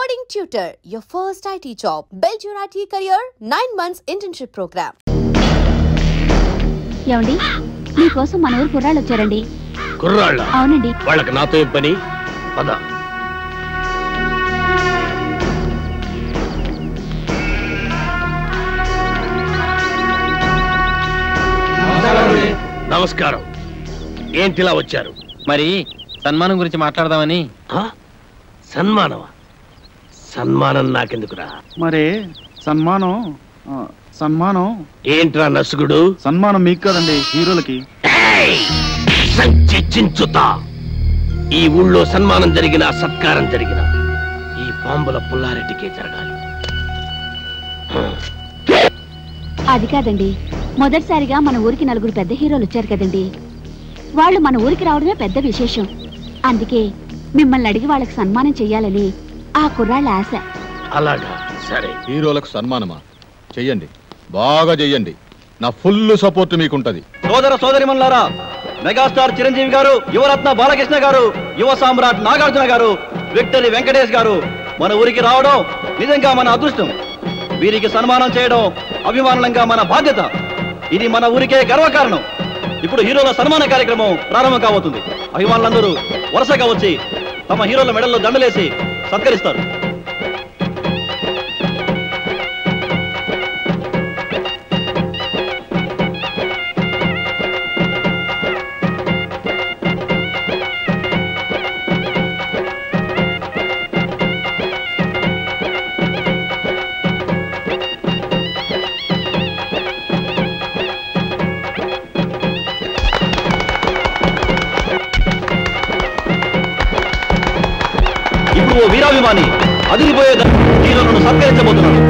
Coding Tutor, your first IT job. Build your IT career, 9 months internship program. ఏమండి మీకోసం మన ఊరు కుర్రాళ్ళు వచ్చారండి. కుర్రాళ్ళ? అవునండి. వాళ్ళకి నాతో ఏం పని? పద. నమస్కారం. ఏంటిలా వచ్చారు? మరి సన్మానం గురించి మాట్లాడదామని. సన్మానమా? సన్మానం నాకెందుకురా? మరి సన్మానం ఏంట్రా నసుగుడు? సన్మానం మీకు కదండి, హీరోలకి. చించుతా. ఈ ఊళ్ళో సన్మానం జరిగిన సత్కారం జరిగిన ఈ బాంబుల పుల్లారెడ్డికే జరగాలి. అది కాదండి, మొదటిసారిగా మన ఊరికి 4 పెద్ద హీరోలు వచ్చారు కదండి. వాళ్ళు మన ఊరికి రావడమే పెద్ద విశేషం. అందుకే మిమ్మల్ని అడిగి వాళ్ళకి సన్మానం చెయ్యాలని ఆ కుర్రాళ్ళ ఆశ. అలాగా, సరే. హీరోలకు సన్మానమా? చెయ్యండి, బాగా చెయ్యండి. నా ఫుల్ సపోర్ట్ మీకుంటది. సోదర సోదరిమణులారా, మెగాస్టార్ చిరంజీవి గారు, యువరత్న బాలకృష్ణ గారు, యువ సామ్రాట్ నాగార్జున గారు, విక్టరీ వెంకటేష్ గారు మన ఊరికి రావడం నిజంగా మన అదృష్టం. వీరికి సన్మానం చేయడం అభిమానంగా మన బాధ్యత. ఇది మన ఊరికే గర్వకారణం. ఇప్పుడు హీరోల సన్మాన కార్యక్రమం ప్రారంభం కాబోతుంది. అభిమానులందరూ వరుసగా వచ్చి తమ హీరోల మెడల్లో దండలేసి సత్కరిస్తారు. ఇప్పుడు వీరాభిమాని అదిరిపోయే హీరోలను సత్కరించబోతున్నాడు.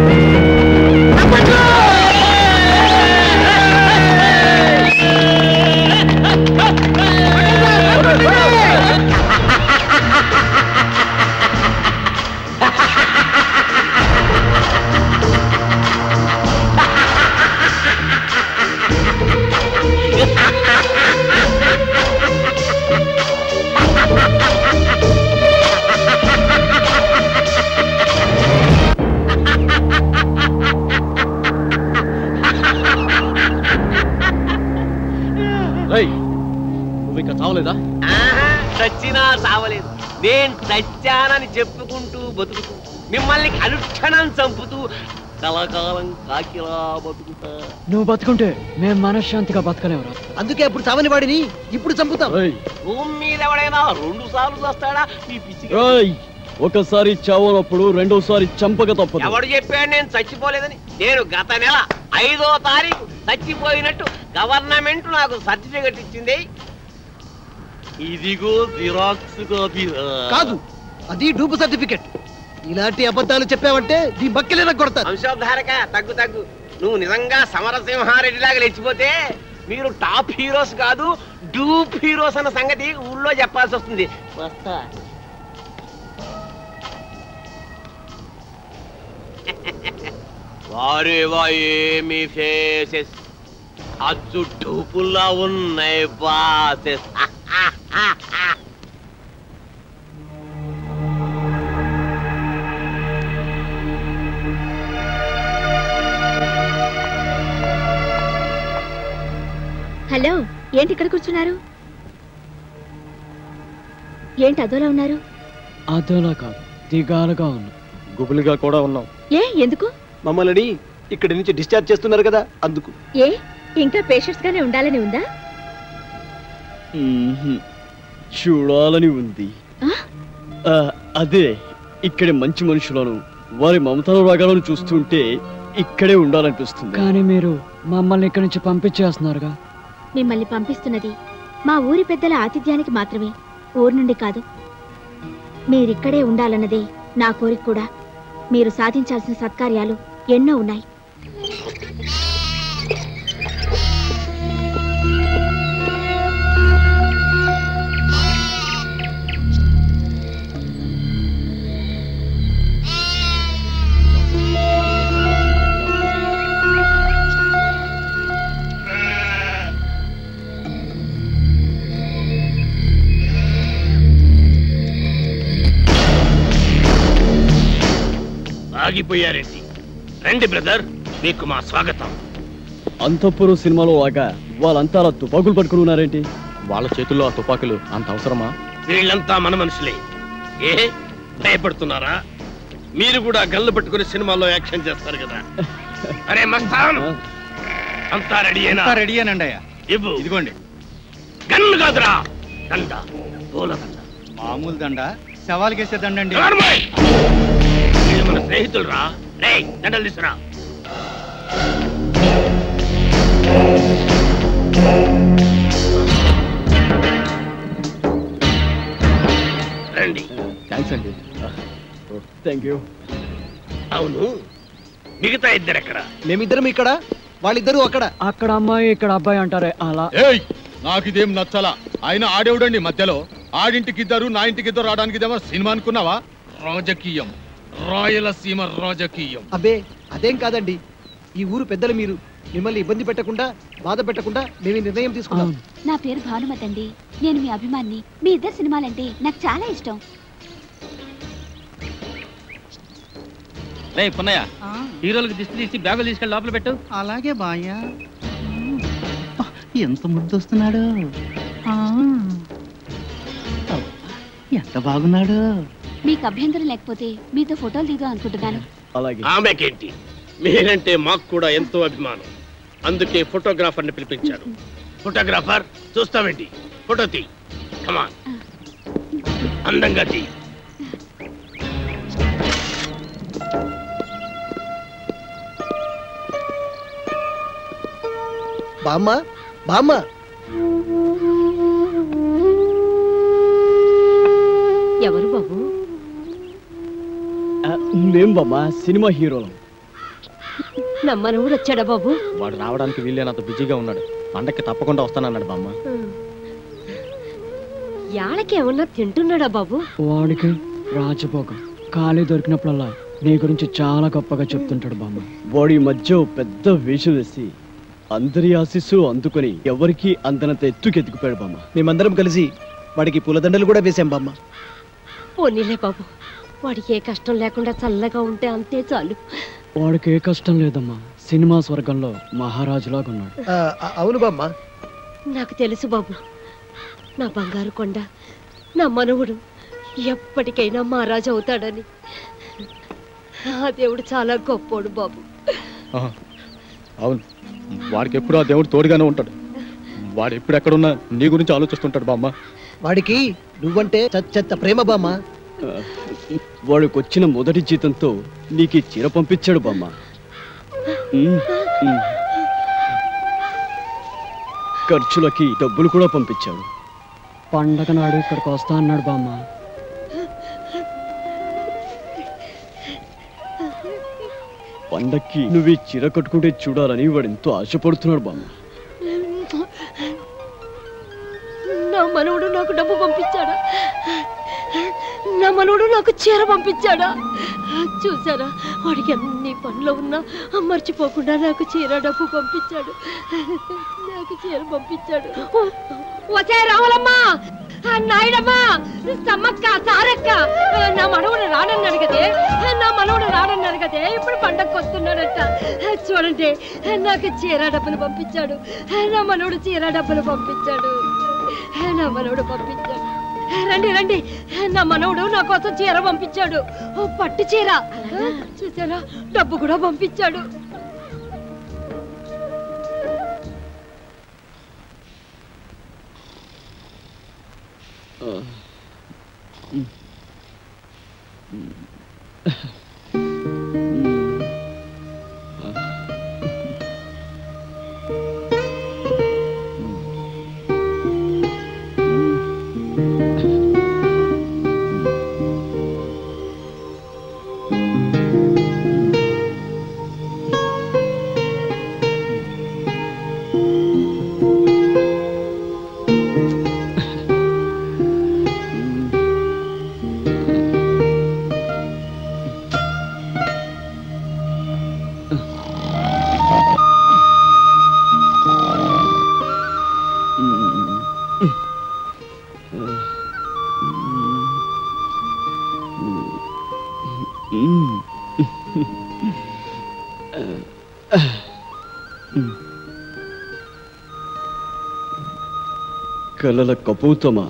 నువ్వు ఇంకా చావలేదా? చచ్చినా చావలేదు. నేను చచ్చానని చెప్పుకుంటూ బతుకుతూ మిమ్మల్ని అనుక్షణం చంపుతూ కలకాలం కాకిలా బతుకుతా. నువ్వు బతుకుంటే మేము మనశ్శాంతిగా బతకలేవురా. అందుకే అప్పుడు చావని వాడిని ఇప్పుడు చంపుతాం. భూమి మీద ఎవడైనా 2 సార్లు వస్తాడా? ఈ పిచ్చి ఒకసారి చావనప్పుడు రెండోసారి చంపక తప్పదు. ఎవడు చెప్పాడు నేను చచ్చిపోలేదని? నేను గత నెల 5వ తారీఖు చచ్చిపోయినట్టు గవర్నమెంట్ నాకు సర్టిఫికెట్ ఇచ్చింది. ఇదిగో జిరాక్స్ కాపీ. కాదు, అది డూపు సర్టిఫికెట్. ఇలాంటి అబద్ధాలు చెప్పావంటే నీ బక్కెలేనా కొడతాను. వంశోద్ధారక తగ్గు తగ్గు. నువ్వు నిజంగా సమరసింహారెడ్డి లాగా లేచిపోతే మీరు టాప్ హీరోస్ కాదు, డూప్ హీరోస్ అన్న సంగతి ఊళ్ళో చెప్పాల్సి వస్తుంది. వస్తా. వారేవా ఏమి ఫేసెస్, అచ్చు డూపుల్లా ఉన్నాయి బాసెస్. హలో, ఏంటి ఇక్కడ కూర్చున్నారు? ఏంటి అదోలా ఉన్నారు? అదోలా కాదు, దిగాలుగా ఉన్నాం, గుబులుగా కూడా ఉన్నాం. ఏ ఎందుకు? మమ్మల్ని ఇక్కడి నుంచి డిశ్చార్జ్ చేస్తున్నారు కదా, అందుకు. ఏ ఇంకా పేషెంట్స్ గానే ఉండాలని ఉందా? చూడాలని ఉంది. అదే ఇక్కడే మంచి మనుషులను వారి మమతల రాగాలను చూస్తుంటే ఇక్కడే ఉండాలనిపిస్తుంది. కానీ మీరు మమ్మల్ని ఇక్కడి నుంచి పంపించేస్తున్నారుగా. మిమ్మల్ని పంపిస్తున్నది మా ఊరి పెద్దల ఆతిథ్యానికి మాత్రమే, ఊరు నుండి కాదు. మీరిక్కడే ఉండాలన్నదే నా కోరిక కూడా. మీరు సాధించాల్సిన సత్కార్యాలు ఎన్నో ఉన్నాయి. ఆగిపోయారేంటి? రండి బ్రదర్, మీకు మా స్వాగతం. అంతఃపురం సినిమాలో లాగా వాళ్ళంతా అలా తుపాకులు పట్టుకుని ఉన్నారేంటి? వాళ్ళ చేతుల్లో ఆ తుపాకులు అంత అవసరమా? వీళ్ళంతా మన మనుషులే. ఏ భయపడుతున్నారా? మీరు కూడా గన్లు పట్టుకుని సినిమాల్లో యాక్షన్ చేస్తారు కదా. అరే మస్తాన్, అంతా రెడీయేనా? రెడీయేనండి అయ్యా. ఇవ్వు. ఇదిగోండి. గన్ను కాదురా, దండ, పూల దండ. మామూలు దండ, శవాలకేసే దండ అండి. వీళ్ళు మన స్నేహితులు రా. దండలు తీసురా. రండి. థ్యాంక్స్ అండి. Thank you. అవును, మిగతా ఇద్దరు ఎక్కడ? మేమిద్దరం ఇక్కడ, వాళ్ళిద్దరూ అక్కడ. అక్కడ అమ్మాయి ఇక్కడ అబ్బాయి అంటారే అలా. ఏయ్, నాకు ఇదేం నచ్చలా. ఆయన ఆడేవుడండి మధ్యలో. ఆడింటికి ఇద్దరు, నా ఇంటికి ఇద్దరు రావడానికి ఇదేమో సినిమా అనుకున్నావా? రాజకీయం, రాయలసీమ రాజకీయం. అబ్బే అదేం కాదండి, ఈ ఊరు పెద్దలు మీరు. మిమ్మల్ని ఇబ్బంది పెట్టకుండా, బాధ పెట్టకుండా మేము నిర్ణయం తీసుకున్నాం. నా పేరు భానుమతి అండి, నేను మీ అభిమాని. మీ ఇద్దరు సినిమాలంటే నాకు చాలా ఇష్టం. రే పున్నయ్య, హీరోలకు దిష్టి తీసి బ్యాగులు తీసుకెళ్ళి లోపల పెట్టు. అలాగే బాయ్యా. ఎంత ముద్దొస్తున్నాడు, ఎంత బాగున్నాడు. మీకు అభ్యంతరం లేకపోతే మీతో ఫోటోలు దిగుదాం అనుకుంటున్నాను. అలాగే. ఆమెకేంటి, మీరంటే మాకు కూడా ఎంతో అభిమానం. అందుకే ఫోటోగ్రాఫర్ని పిలిపించాను. ఫోటోగ్రాఫర్, చూస్తామేంటి, ఫోటో తీ. కమాన్, అందంగా తీ. బామ్మ, బామ్మ. ఎవరు బాబు? మేం బామ్మా సినిమా హీరోలు. నమ్మనవుడు వచ్చాడా బాబు? వాడు రావడానికి వీళ్ళేనంత బిజీగా ఉన్నాడు. పండక్కి తప్పకుండా వస్తానన్నాడు బామ్మ. యాళ్ళకేమన్నా తింటున్నాడా బాబు? వాడికి రాజభోగం. ఖాళీ దొరికినప్పుడల్లా నీ గురించి చాలా గొప్పగా చెప్తుంటాడు బామ్మ. వాడి మధ్య పెద్ద వేషం వేసి అందరి ఆశీస్సులు అందుకొని ఎవరికి అందనంత ఎత్తుకెత్తుకుపోయాడు బామ్మ. మేమందరం కలిసి వాడికి పూలదండలు కూడా వేసాం బామ్మ. పోనీలే బాబు, వాడికి ఏ కష్టం లేకుండా చల్లగా ఉంటే అంతే చాలు. వాడికి ఏ కష్టం లేదమ్మా. సినిమా స్వర్గంలో మహారాజులాగా ఉన్నాడు. అవును బామ్మ. నాకు తెలుసు బాబు, నా బంగారు కొండ, నా మనవుడు ఎప్పటికైనా మహారాజు అవుతాడని. ఆ దేవుడు చాలా గొప్పోడు బాబు. అవును, వాడికి ఎప్పుడు ఆ దేవుడు తోడుగానే ఉంటాడు. వాడు ఎప్పుడు ఎక్కడున్నా నీ గురించి ఆలోచిస్తుంటాడు బామ్మ. వాడికి నువ్వంటే చెత్త ప్రేమ బామ్మ. వాడికి వచ్చిన మొదటి జీతంతో నీకు చీర పంపించాడు బామ్మ. ఖర్చులకి డబ్బులు కూడా పంపించాడు. పండగ నాడు ఇక్కడికి వస్తా అన్నాడు బామ్మ. పండక్కి నువ్వు ఈ చీర కట్టుకుంటే చూడాలని వాడు ఎంతో ఆశపడుతున్నాడు బామ్మ. నా మనవుడు నాకు డబ్బు పంపించాడా? నా మనవుడు నాకు చీర పంపించాడా? చూసారా, వాడికి అన్ని పనులు ఉన్నా మర్చిపోకుండా నాకు చీర డబ్బు పంపించాడు. నాకు చీర పంపించాడు. వచ్చే రావాలమ్మా, నాయుడమ్మా, సమ్మక్క, సారక్క, నా మనవుడు రాడన్నాడు కదే, నా మనవుడు రాడన్నాడు కదే, ఇప్పుడు పండగకు వస్తున్నాడట. చూడండి, నాకు చీర డబ్బులు పంపించాడు. నా మనవుడు చీర డబ్బులు పంపించాడు. నా మనవుడు పంపించాడు. రండి రండి, నా మనవుడు నా కోసం చీర పంపించాడు. పట్టు చీర. చూసారా, డబ్బు కూడా పంపించాడు. కలల కపోతమా,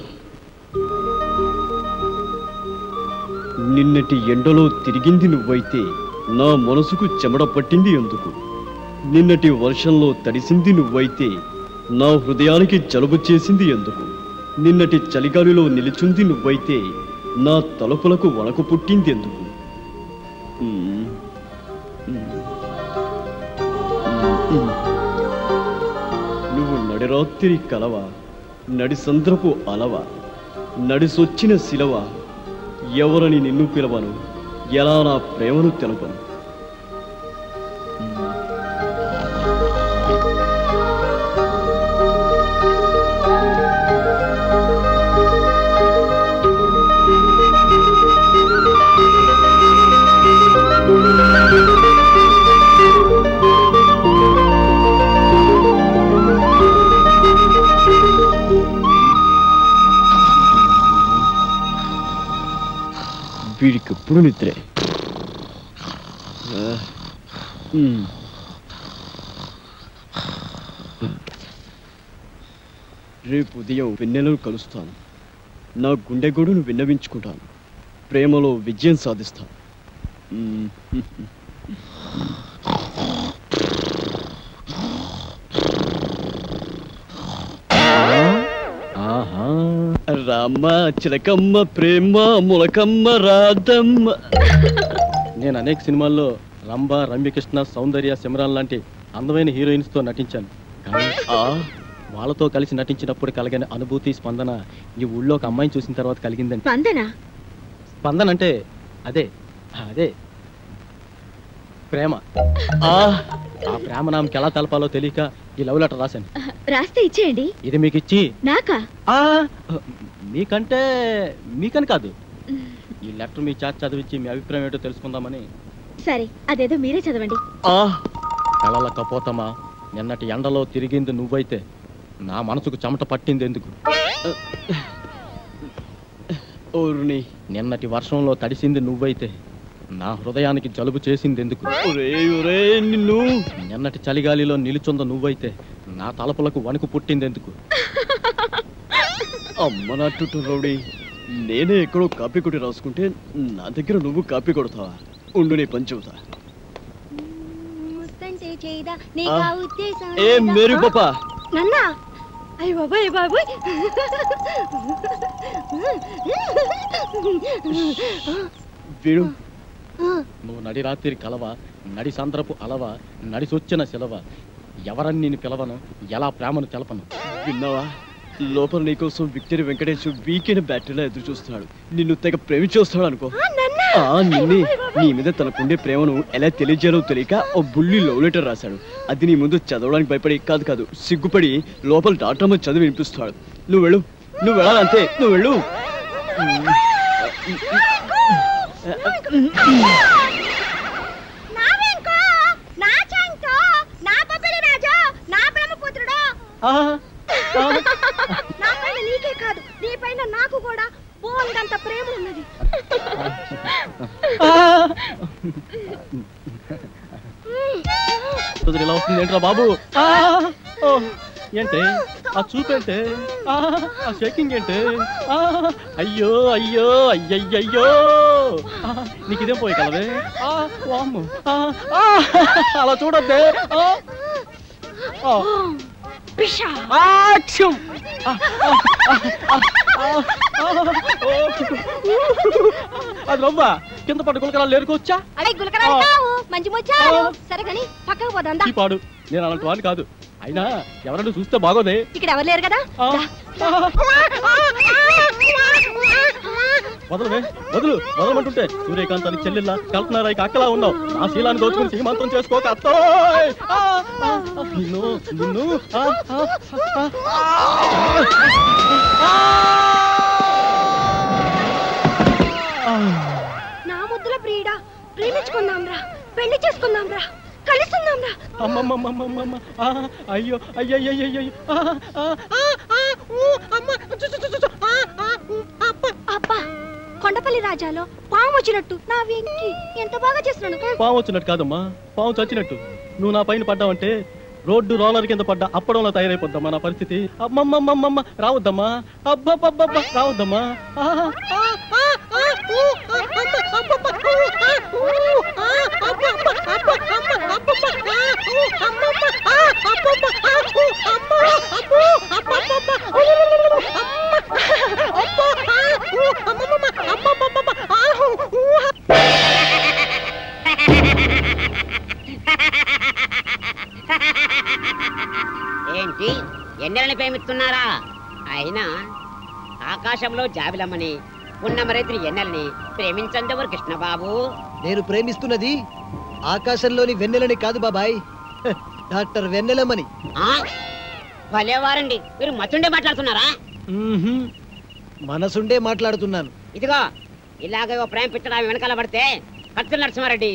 నిన్నటి ఎండలో తిరిగింది నువ్వైతే నా మనసుకు చెమడ పట్టింది ఎందుకు? నిన్నటి వర్షంలో తడిసింది నువ్వైతే నా హృదయానికి జలుబు చేసింది ఎందుకు? నిన్నటి చలిగాలిలో నిలిచుంది నువ్వైతే నా తలుపులకు వణకు పుట్టింది ఎందుకు? నువ్వు నడిరాత్రి కలవా, నడిసంద్రపు అలవా, నడిసొచ్చిన శిలవ, ఎవరని నిన్ను పిలవను, ఎలా నా ప్రేమను తెలపను? వీడికి ఎప్పుడు నిద్రే. రేపు ఉదయం వెన్నెలను కలుస్తాను. నా గుండె గొడును విన్నవించుకుంటాను. ప్రేమలో విజయం సాధిస్తాను. రామ్మ చిలకమ్మ ప్రేమ ములకమ్మ రాధమ్మ. నేను అనేక సినిమాల్లో రంభ, రమ్యకృష్ణ, సౌందర్య, సిమరాన్ లాంటి అందమైన హీరోయిన్స్ తో నటించాను. కానీ వాళ్ళతో కలిసి నటించినప్పుడు కలిగిన అనుభూతి, స్పందన ఈ ఊళ్ళో ఒక అమ్మాయిని చూసిన తర్వాత కలిగిందండి. స్పందన అంటే అదే అదే ప్రేమ. ఆ ప్రేమ నామకి ఎలా తెలపాలో తెలియక ఈ లవ్ లెటర్ రాశాను. రాస్తే ఇచ్చేయండి. ఇది మీకు ఇచ్చి నాకా? మీకని కాదు, ఈ లెటర్ మీ చేత చదివించి మీ అభిప్రాయం ఏంటో తెలుసుకుందామని. సరే, అదేదో మీరే చదవండి. కలల కపోతమా, నిన్నటి ఎండలో తిరిగింది నువ్వైతే నా మనసుకు చెమట పట్టింది ఎందుకు? నిన్నటి వర్షంలో తడిసింది నువ్వైతే నా హృదయానికి జలుబు చేసింది ఎందుకు? నిన్ను నిన్నటి చలిగాలిలో నిలుచుంద నువ్వైతే నా తలపులకు వణుకు పుట్టింది ఎందుకు? అమ్మ నాటు రౌడీ, నేనే ఎక్కడో కాపీ కొట్టి రాసుకుంటే నా దగ్గర నువ్వు కాపీ కొడతావా? ఉండు, నీ పని చెబుతా. ఏ మేరీ పాపా, నన్నా? అయ్య బాబాయ్ బాబాయ్, వీడు నువ్వు నడి రాత్రి కలవ, నడి సంద్రపు అలవ, నడిసొచ్చిన సెలవ, ఎవరని నేను పిలవను, ఎలా ప్రేమను తెలపను? విన్నావా? లోపల నీకోసం విక్టరీ వెంకటేష్ వీకెండ్ బ్యాటరీలో ఎదురు చూస్తున్నాడు. నిన్ను తెగ ప్రేమించొస్తాడు అనుకో. నిన్నే, నీ మీద తనకుండే ప్రేమను ఎలా తెలియజేయాలో తెలియక ఓ బుల్లి లవ్ లెటర్ రాశాడు. అది నీ ముందు చదవడానికి భయపడి కాదు సిగ్గుపడి లోపల డాక్టర్ చదివి వినిపిస్తాడు. నువ్వు వెళ్ళు, నువ్వు వెళ్ళాలంతే, నువ్వు వెళ్ళు. నీకే కాదు, నీ పైన నాకు కూడా బోల్డంత ప్రేమ ఉన్నది. ఇలా వస్తుంది ఏంట్రా బాబు? ఏంటే ఆ చూపేంటే, ఆ షేకింగ్ ఏంటే? అయ్యో అయ్యో అయ్యయ్యో, నీకు ఇదేం పోయి కలవే? అలా చూడద్దే. అది రవ్వ కింద పట్టు గులకరాలు లేరుకోవచ్చా? మంచి ముచ్చారు. సరే కానీ పక్కకు పోదా పాడు. నేను అలాంటి వాడిని కాదు. అయినా ఎవరైనా చూస్తే బాగోదే. ఇక్కడ ఎవరు లేరు కదా. వదలవే, వదలమంటుంటే సూర్యకాంతానికి చెల్లెల్లా, కల్పనారాయికి అక్కలా ఉన్నావు. నా శీలాన్ని దోచుకుని శ్రీమంతం చేసుకోక అత్తో. నిన్ను నిన్ను నా ముద్దుల ప్రియుడా, ప్రేమించుకుందాం రా, పెళ్లి చేసుకుందాం రా, కలుసుకుందాం రా. అమ్మమ్మమ్మమ్మమ్మ, అయ్యో అయ్యయ్యయ్యో, అబ్బా కొండపల్లి రాజాలో పాము వచ్చినట్టు నా వెంకి ఎంత బాగా చేస్తున్నాను. పాము వచ్చినట్టు కాదమ్మా, పాము చచ్చినట్టు. నువ్వు నా పైన పడ్డావంటే రోడ్డు రోలర్ కింద పడ్డా అప్పడంలో తయారైపోద్దమ్మా నా పరిస్థితి. అమ్మమ్మమ్మమ్మ రావద్దమ్మా, అబ్బబ్బబ్బబ్బ రావద్దమ్మా. ఏంటి ఎన్నెలని ప్రేమిస్తున్నారా? అయినా ఆకాశంలో జాబిలమ్మని పున్నమరైతుని ఎన్నెలని ప్రేమించందెవరు కృష్ణబాబు? నేను ప్రేమిస్తున్నది ఆకాశంలోని వెన్నెలని కాదు బాబాయ్, డాక్టర్ వెన్నెలమ్మని. భలేవారండి, మీరు మతుండే మాట్లాడుతున్నారా? మనసుండే మాట్లాడుతున్నాను. ఇదిగో ఇలాగే ఓ ప్రేమ పిచ్చడా వెనకాల పడితే కత్తుల నరసింహారెడ్డి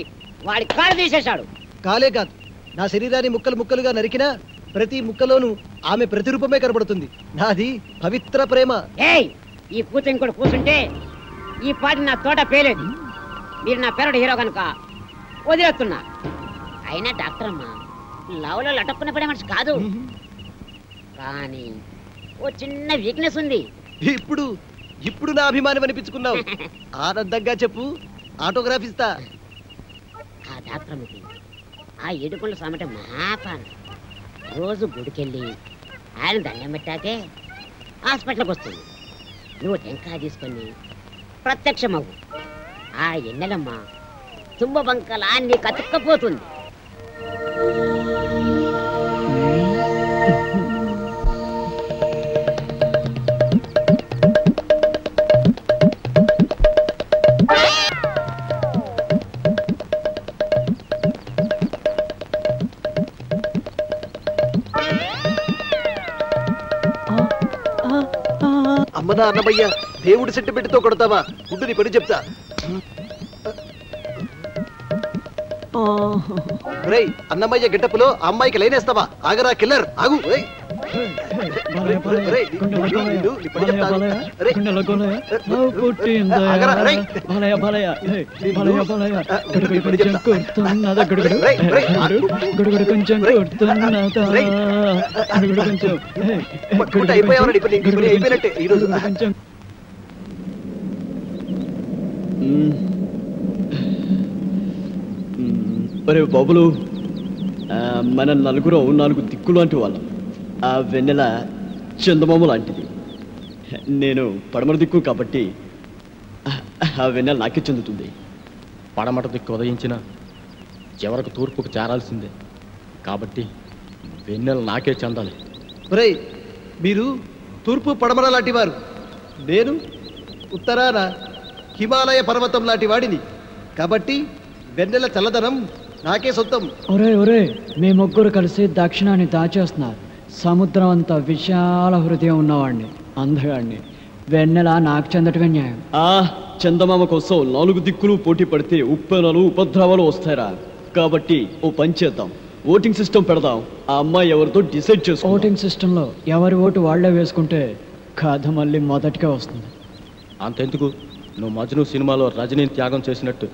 వాడి కాలు తీసేశాడు. కాలే కాదు, నా శరీరాన్ని ముక్కలు ముక్కలుగా నరికినా ప్రతి ముక్కలోనూ ఆమె ప్రతిరూపమే కనబడుతుంది. నాది పవిత్ర ప్రేమ. ఏయ్, ఈ కూతురు ఇంకోటి కూర్చుంటే ఈ పాటి నా తోట పేలేదు. మీరు నా పేరుడు హీరో కనుక వదిలేస్తున్నా. అయినా డాక్టర్ అమ్మా లవ్లో లటక్కున పడే మనిషి కాదు, కానీ ఓ చిన్న వీక్నెస్ ఉంది. ఇప్పుడు నా అభిమానం అనిపించుకున్నావు. ఆనందంగా చెప్పు, ఆటోగ్రాఫ్ ఇస్తా. ఆ డాక్టర్ అమ్మకి ఆ ఏడుకొండ సామట మహాపాన్. రోజు గుడికెళ్ళి ఆయన దండం పెట్టాకే హాస్పిటల్కి వస్తుంది. నువ్వు టెంకాయ తీసుకొని ప్రత్యక్షమవు. ఆ ఎన్నెలమ్మ తుంబ బంకలా నీకు అతుక్కపోతుంది. అమ్మనా అన్నమయ్య, దేవుడి సెంటిమెంట్తో కొడతావా? గుడ్డు నీ పని చెప్తా. రేయ్, అన్నమయ్య గెటప్పులో అమ్మాయికి లైనేస్తావా? ఆగరా కిల్లర్, ఆగు. అయిపోయినట్టే ఈరోజు. ఒరే బాబులు, మన నలుగురు 4 దిక్కులు లాంటి వాళ్ళం. ఆ వెన్నెల చందమామ లాంటిది. నేను పడమర దిక్కు కాబట్టి ఆ వెన్నెల నాకే చెందుతుంది. పడమట దిక్కు ఉదయించిన చివరకు తూర్పుకు చేరాల్సిందే కాబట్టి వెన్నెల నాకే చెందాలి. ఒరేయ్, మీరు తూర్పు పడమర లాంటి వారు, నేను ఉత్తరాన హిమాలయ పర్వతం లాంటి వాడిని కాబట్టి వెన్నెల చల్లదనం నాకే సొంతం. ఒరే మీ ముగ్గురు కలిసి దక్షిణాన్ని దాచేస్తున్నారు. సముద్రం అంత విశాల హృదయం ఉన్నవాడిని, అందగాడిని. వెన్నెల నాకు చెందటమే న్యాయం. చందమామ కోసం 4 దిక్కులు పోటీ పడితే ఉప్పెనలు ఉపద్రవాలు వస్తారా? కాబట్టి ఓ పని చేద్దాం, ఓటింగ్ సిస్టమ్ పెడదాం. ఆ అమ్మాయి ఎవరితో డిసైడ్ చేసుకో. ఓటింగ్ సిస్టంలో ఎవరి ఓటు వాళ్లే వేసుకుంటే కథ మళ్ళీ మొదటికే వస్తుంది. అంతెందుకు, నువ్వు మజ్ను సినిమాలో రజనీని త్యాగం చేసినట్టు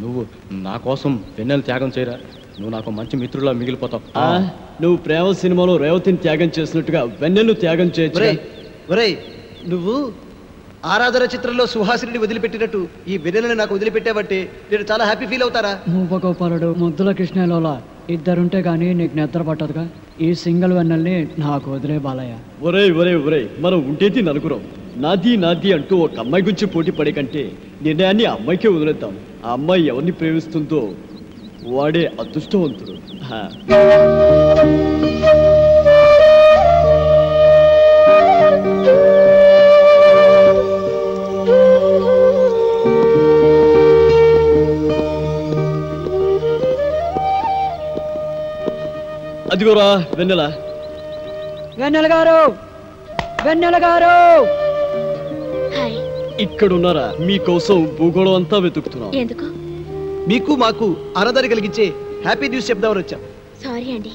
నువ్వు నా కోసం వెన్నెల త్యాగం చేయరా? నువ్వు నాకు మంచి మిత్రులా మిగిలిపోతావు. నువ్వు ప్రేమ సినిమాలో రేవతిని త్యాగం చేసినట్టుగా వెన్నెలు త్యాగం చేయొచ్చు. ఒరేయ్, నువ్వు ఆరాధన చిత్రంలో సుహాసిని వదిలిపెట్టినట్టు ఈ వెన్నెలని నాకు వదిలిపెట్టావంటే నేను చాలా హ్యాపీ ఫీల్ అవుతారా? మూపగోపాలుడు, ముద్దుల కృష్ణలోలా ఇద్దరుంటే గానీ నీకు నిద్ర పట్టదుగా. ఈ సింగిల్ వెన్నెల్ని నాకు వదిలే బాలయ్య. ఒరే మనం ఉండేది నలుగురం. నాది అంటూ ఒక అమ్మాయి గురించి పోటీ పడే కంటే నిర్ణయాన్ని ఆ అమ్మాయికే వదిలేద్దాం. ఆ అమ్మాయి ఎవరిని ప్రేమిస్తుందో వాడే అదృష్టవంతుడు. అదిగోరా వెన్నెల. వెన్నెల గారు ఇక్కడున్నారా? మీకోసం భూగోళం అంతా వెతుకుతున్నాం. ఎందుకు? మీకు మాకు ఆనందాన్ని కలిగించే హ్యాపీ న్యూస్ చెప్దామని వచ్చాం. సారీ అండి,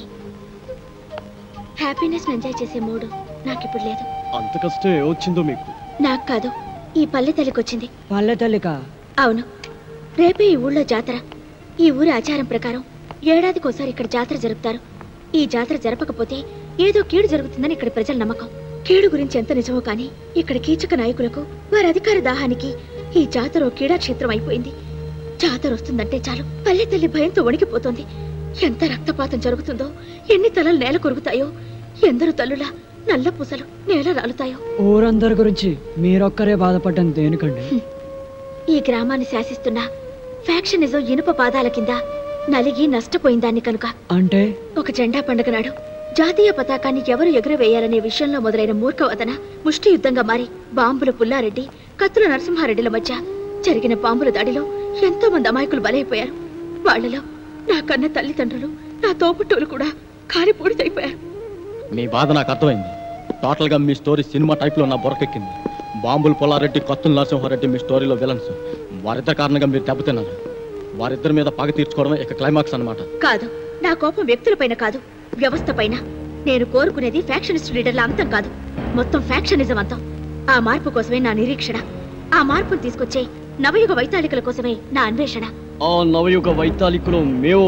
హ్యాపీనెస్ ఎంజాయ్ చేసే మూడు నాకు ఇప్పుడు లేదు. అంత కష్టం ఏమొచ్చిందో మీకు? నాకు కాదు, ఈ పల్లె తల్లికొచ్చింది. పల్లె తల్లికా? అవును, రేపే ఈ ఊళ్ళో జాతర. ఈ ఊరి ఆచారం ప్రకారం ఏడాదికోసారి ఇక్కడ జాతర జరుపుతారు. ఈ జాతర జరపకపోతే ఏదో కీడు జరుగుతుందని ఇక్కడ ప్రజల నమ్మకం. కీడు గురించి ఎంత నిజమో కానీ ఇక్కడ కీచక నాయకులకు వారి అధికార దాహానికి ఈ జాతర ఓ క్రీడాక్షేత్రం అయిపోయింది. జాతర వస్తుందంటే చాలు పల్లె తల్లి భయంతో వణికిపోతుంది. ఎంత రక్తపాతం జరుగుతుందో, ఎన్ని తలలు నేల కొరుగుతాయో, ఎందరు తల్లుల నల్ల పూసలు నేల రాలుతాయో. ఊరందరి గురించి మీరొక్కరే బాధపడ్డం దేనికండి? ఈ గ్రామాన్ని శాసిస్తున్న ఫ్యాక్షనిజం ఇనుప పాదాల కింద నలిగి నష్టపోయిందాన్ని కనుక. అంటే ఒక జెండా పండుగ నాడు జాతీయ పతాకాన్ని ఎవరు ఎగురవేయాలనే విషయంలో మొదలైన మూర్ఖవదన ముష్టి యుద్ధంగా మారి బాంబుల పుల్లారెడ్డి, కత్తుల నరసింహారెడ్డిల మధ్య జరిగిన బాంబుల దాడిలో ఎంతో మంది అమాయకులు బలైపోయారు. వాళ్లలో నా కన్న తల్లిదండ్రులు, నా తోపుట్టువులు కూడా కాలిపూడితైపోయారు. మీ బాధ నాకు అర్థమైంది. టోటల్గా మీ స్టోరీ సినిమా టైప్లో నా బొరకెక్కింది. బాంబులు పుల్లారెడ్డి, కత్తుల నరసింహారెడ్డి మీ స్టోరీలో విలన్స్. వారిద్దరి కారణంగా మీరు దెబ్బతిన్నారు. వారిద్దరి మీద పగ తీర్చుకోవడమే ఇక క్లైమాక్స్ అన్నమాట. కాదు, నా కోపం వ్యక్తులపైన కాదు, వ్యవస్థ పైన. నేను కోరుకునేది ఫ్యాక్షనిస్ట్ లీడర్ల అంతం కాదు, మొత్తం ఫ్యాక్షనిజం అంతం. ఆ మార్పు కోసమే నా నిరీక్షణ. ఆ మార్పును తీసుకొచ్చే నవయుగ వైతాళికల కోసమే నా అన్వేషణ. ఆ నవయుగ వైతాళికులు మేము